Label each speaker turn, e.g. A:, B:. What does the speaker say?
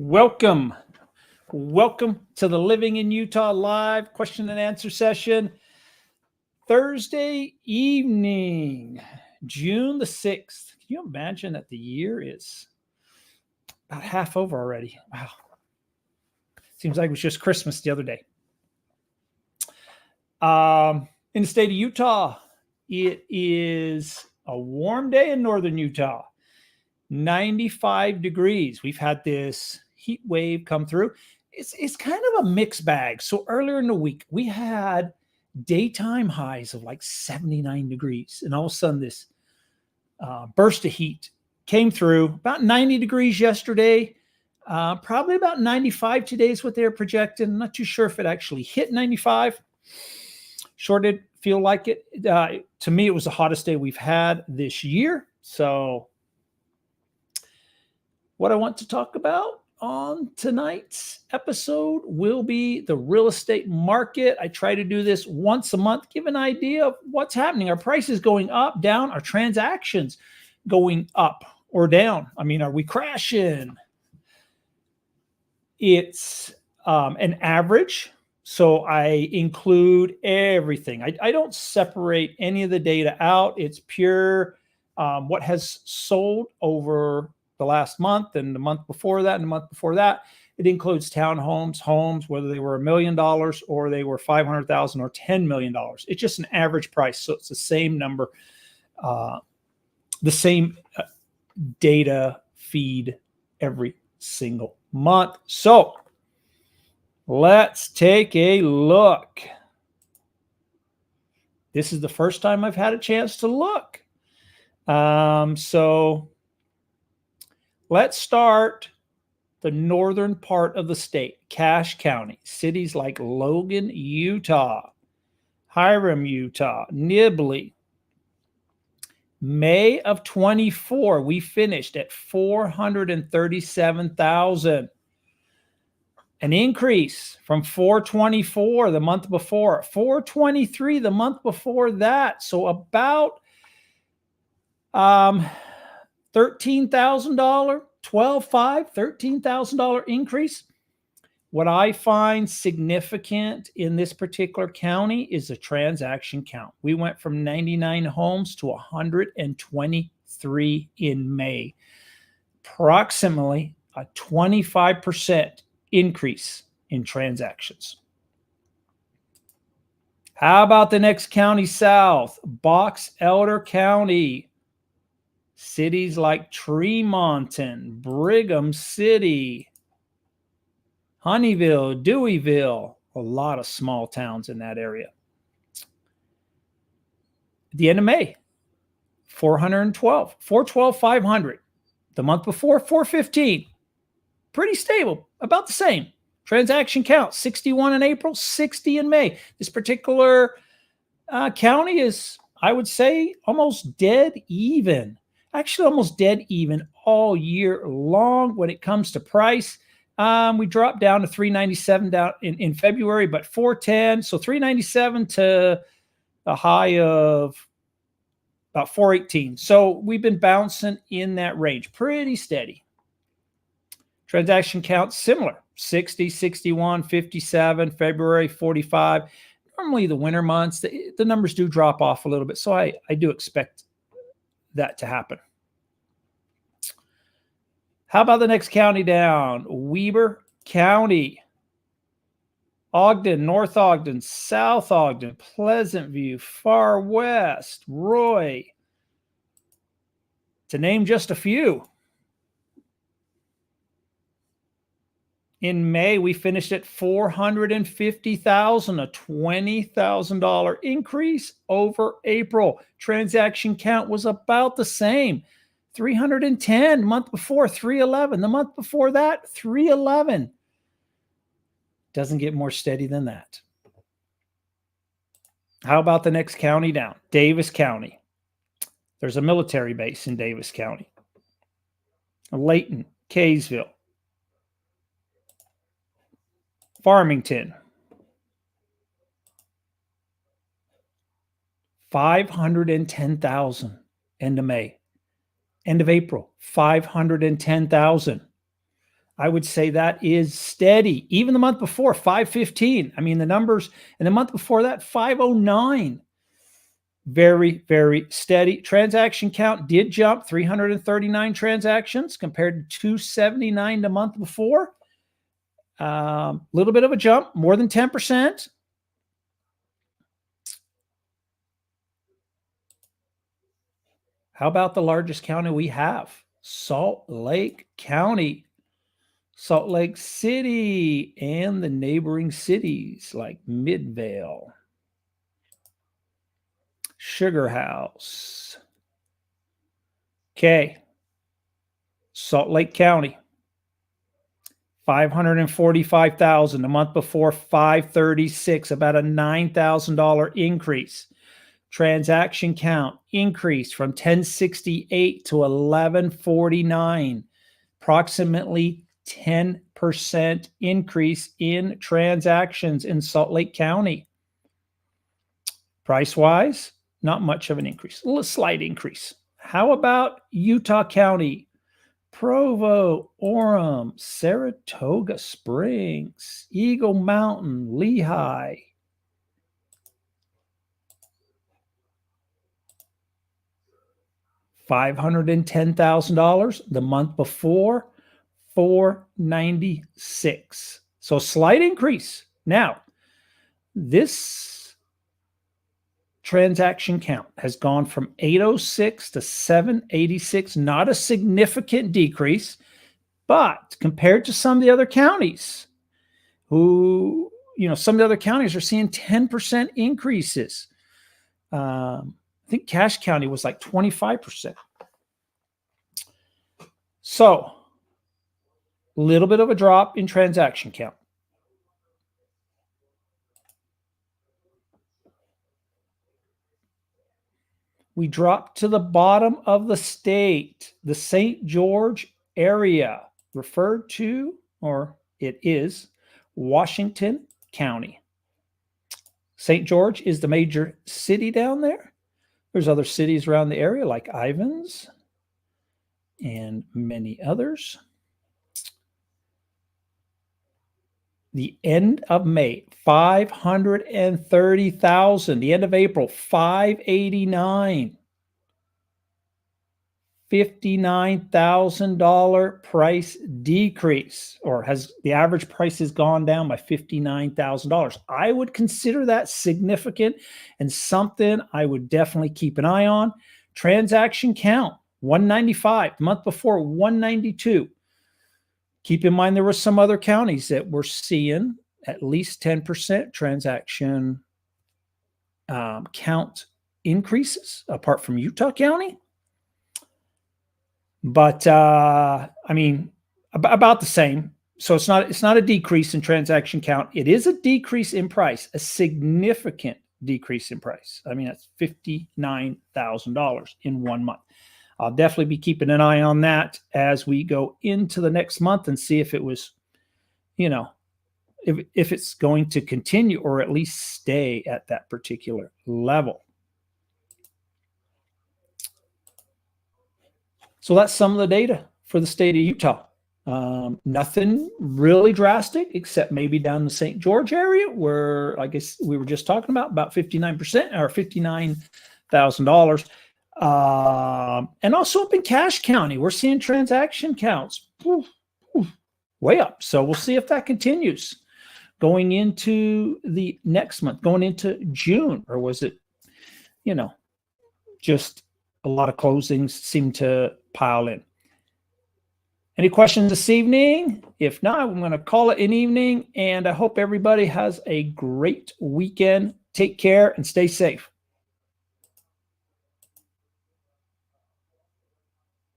A: Welcome. Welcome to the Living in Utah live question and answer session. Thursday evening, June the 6th. Can you imagine that the year is about half over already? Wow. Seems like it was just Christmas the other day. In the state of Utah, it is a warm day in northern Utah. 95 degrees. We've had this heat wave come through. It's kind of a mixed bag. So earlier in the week, we had daytime highs of like 79 degrees. And all of a sudden, this burst of heat came through. About 90 degrees yesterday. Probably about 95 today is what they're projecting. I'm not too sure if it actually hit 95. Sure did feel like it. To me, it was the hottest day we've had this year. So what I want to talk about on tonight's episode will be the real estate market. I try to do this once a month, give an idea of what's happening. Are prices going up, down? Are transactions going up or down? I mean, are we crashing? It's an average. So I include everything. I don't separate any of the data out. It's pure what has sold over the last month and the month before that and the month before that. It includes townhomes, homes, whether they were $1 million or they were $500,000 or $10 million. It's just an average price. So it's the same number, the same data feed every single month. So let's take a look. This is the first time I've had a chance to look. So let's start the northern part of the state, Cache County, cities like Logan, Utah, Hiram, Utah, Nibley. May of 24, we finished at 437,000. An increase from 424 the month before, 423 the month before that. So about $13,000, $13,000 increase. What I find significant in this particular county is the transaction count. We went from 99 homes to 123 in May. Approximately a 25% increase in transactions. How about the next county south? Box Elder County. Cities like Tremonton, Brigham City, Honeyville, Deweyville, a lot of small towns in that area. At the end of May, 412, 500. The month before, 415. Pretty stable, about the same. Transaction count, 61 in April, 60 in May. This particular county is, I would say, almost dead even. Actually, almost dead even all year long when it comes to price. We dropped down to 397 down in February, but 410. So 397 to a high of about 418. So we've been bouncing in that range, pretty steady. Transaction count similar, 60, 61, 57, February, 45. Normally the winter months, the numbers do drop off a little bit. So I do expect that to happen. How about the next county down? Weber County, Ogden, North Ogden, South Ogden, Pleasant View, Far West, Roy, to name just a few. In May, we finished at 450,000, a $20,000 increase over April. Transaction count was about the same. 310 the month before, 311. The month before that, 311. Doesn't get more steady than that. How about the next county down? Davis County. There's a military base in Davis County. Layton, Kaysville, Farmington. 510,000 end of May. End of April, 510,000. I would say that is steady. Even the month before, 515. I mean, the numbers, and the month before that, 509. Very, very steady. Transaction count did jump, 339 transactions compared to 279 the month before. Little bit of a jump, more than 10%. How about the largest county we have? Salt Lake County, Salt Lake City, and the neighboring cities like Midvale, Sugar House. Okay. Salt Lake County, 545,000. The month before, 536, about a $9,000 increase. Transaction count increased from 1068 to 1149, approximately 10% increase in transactions in Salt Lake County. Price-wise, not much of an increase, a little slight increase. How about Utah County? Provo, Orem, Saratoga Springs, Eagle Mountain, Lehigh. $510,000. The month before, $496. So slight increase. Now, this transaction count has gone from 806 to 786, not a significant decrease, but compared to some of the other counties who, some of the other counties are seeing 10% increases. I think Cache County was like 25%. So, a little bit of a drop in transaction count. We drop to the bottom of the state, the St. George area, referred to, or it is, Washington County. St. George is the major city down there. There's other cities around the area like Ivins and many others. The end of May, 530,000. The end of April, 589. $59,000 price decrease, or has the average price has gone down by $59,000. I would consider that significant and something I would definitely keep an eye on. Transaction count, 195. The month before, 192. Keep in mind there were some other counties that were seeing at least 10% transaction count increases apart from Utah County. But I mean, about the same. So it's not a decrease in transaction count. It is a decrease in price, a significant decrease in price. I mean, that's $59,000 in 1 month. I'll definitely be keeping an eye on that as we go into the next month and see if it was, if it's going to continue or at least stay at that particular level. So that's some of the data for the state of Utah. Nothing really drastic, except maybe down the St. George area where I guess we were just talking about 59% or $59,000. And also up in Cache County, we're seeing transaction counts way up. So we'll see if that continues going into the next month, going into June, or was it, just a lot of closings seem to pile in. Any questions this evening? If not, I'm going to call it an evening, and I hope everybody has a great weekend. Take care and stay safe.